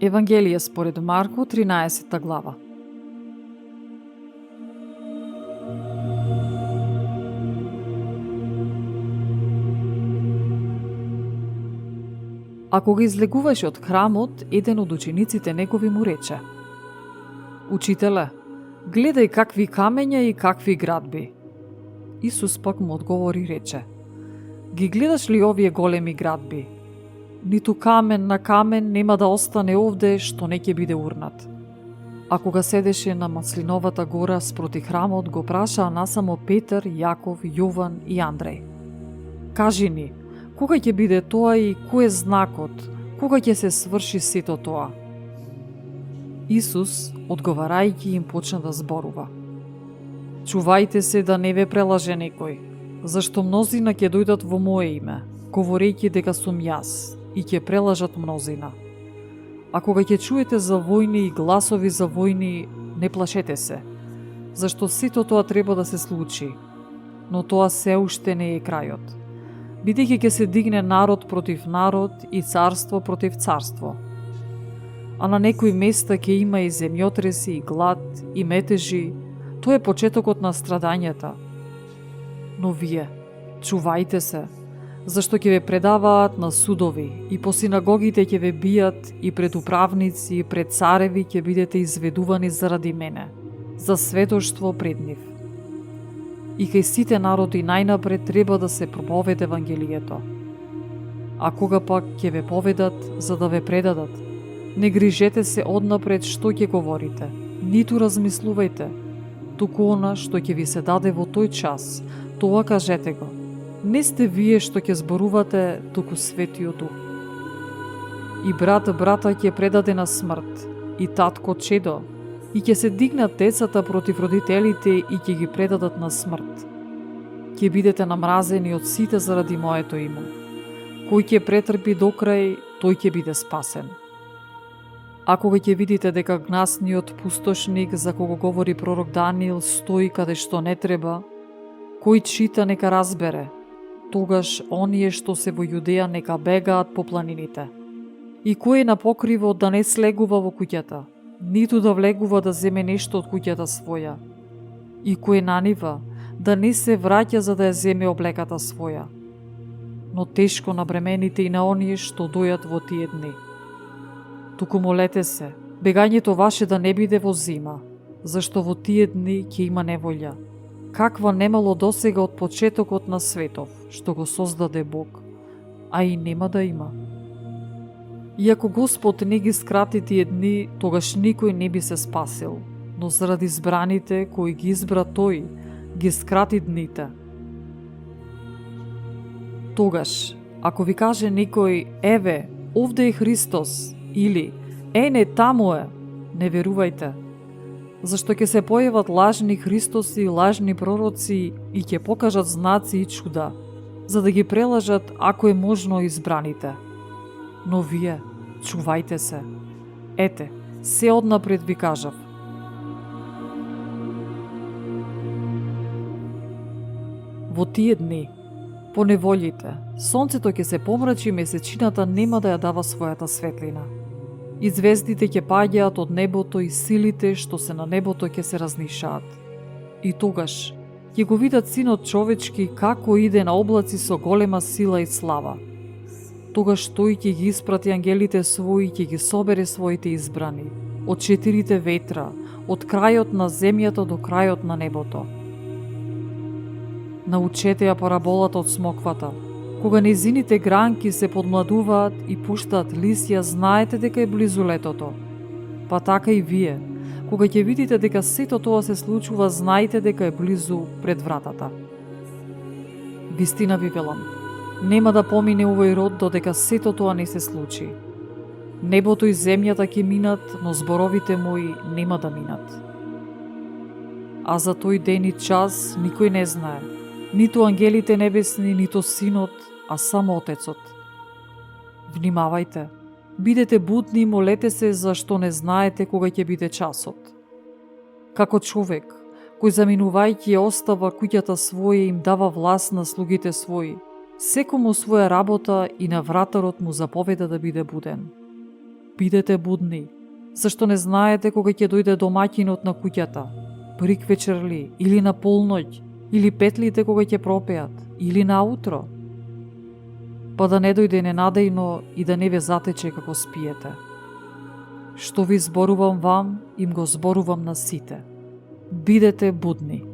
Евангелие според Марко, 13 глава. А кога излегуваше од храмот, еден од учениците негови му рече: Учителе, гледај какви камења и какви градби. Исус пак му одговори и рече: Ги гледаш ли овие големи градби? Ниту камен на камен нема да остане овде што не ќе биде урнат. А кога седеше на Маслиновата гора спроти храмот, го прашаа насамо Петар, Јаков, Јован и Андреј: Кажи ни, кога ќе биде тоа и кој е знакот, кога ќе се сврши сето тоа? Исус, одговарајќи им, почна да зборува: Чувајте се да не ве прелаже некој, зашто мнозина ќе дојдат во мое име, говорејќи дека сум јас, и ќе прелажат мнозина. А кога ќе чуете за војни и гласови за војни, не плашете се, зашто сето тоа треба да се случи, но тоа се уште не е крајот. Бидејќи ќе се дигне народ против народ и царство против царство. А на некои места ќе има и земјотреси, и глад, и метежи, тоа е почетокот на страдањата. Но вие, чувајте се, зашто ќе ве предаваат на судови и по синагогите ќе ве бијат и пред управници и пред цареви ќе бидете изведувани заради мене, за сведоштво пред нив. И кај сите народи најнапред треба да се проповеда Евангелието. А кога пак ќе ве поведат за да ве предадат, не грижете се однапред што ќе говорите, ниту размислувајте, туку она што ќе ви се даде во тој час, тоа кажете го. Не сте вие што ќе зборувате, туку Светиот Дух. И брат брата ќе предаде на смрт, и татко чедо, и ќе се дигнат децата против родителите и ќе ги предадат на смрт. Ќе бидете намразени од сите заради моето име. Кој ќе претрпи до крај, тој ќе биде спасен. А кога ќе видите дека гнасниот пустошник за кого говори пророк Даниил стои каде што не треба, кој чита нека разбере, тогаш оние што се во Јудеја нека бегаат по планините. И кој е на покривот да не слегува во куќата, ниту да влегува да земе нешто од куќата своја. И кој на нива да не се враќа за да ја земе облеката своја. Но тешко на бремените и на оние што дојат во тие дни. Туку молете се, бегањето ваше да не биде во зима, зашто во тие дни ќе има неволја, каква немало досега од почетокот на светов, што го создаде Бог, а и нема да има. И ако Господ не ги скрати тие дни, тогаш никој не би се спасил, но заради избраните кои ги избра Тој, ги скрати дните. Тогаш, ако ви каже некој: Еве, овде е Христос, или не таму е, не верувајте, зашто ќе се појават лажни Христоси и лажни пророци и ќе покажат знаци и чуда, за да ги прелажат ако е можно избраните. Но вие, чувајте се. Ете, се однапред ви кажав. Во тие дни, по неволите, сонцето ќе се помрачи и месечината нема да ја дава својата светлина. И звездите ќе паѓаат од небото и силите што се на небото ќе се разнишаат. И тогаш ќе го видат Синот човечки како иде на облаци со голема сила и слава. Тогаш тој ќе ги испрати ангелите своји и ќе ги собере своите избрани од 4 ветра, од крајот на земјата до крајот на небото. Научете ја параболата од смоквата. Кога незините гранки се подмладуваат и пуштаат лисја, знаете дека е близу летото. Па така и вие, кога ќе видите дека сето тоа се случува, знаете дека е близу пред вратата. Вистина ви велам, нема да помине овој род додека сето тоа не се случи. Небото и земјата ќе минат, но зборовите мои нема да минат. А за тој ден и час никој не знае, ниту ангелите небесни, ниту Синот, а само Отецот. Внимавајте, бидете будни и молете се, зашто не знаете кога ќе биде часот. Како човек, кој заминувајќи остава куќата своја и им дава власт на слугите своји, секому своја работа и на вратарот му заповеда да биде буден. Бидете будни, зашто не знаете кога ќе дојде домаќинот на куќата, приквечер ли, или на полноќ, или петлите кога ќе пропеат, или наутро. Па да не дојде ненадејно и да не ве затече како спиете. Што ви зборувам вам, им го зборувам на сите. Бидете будни.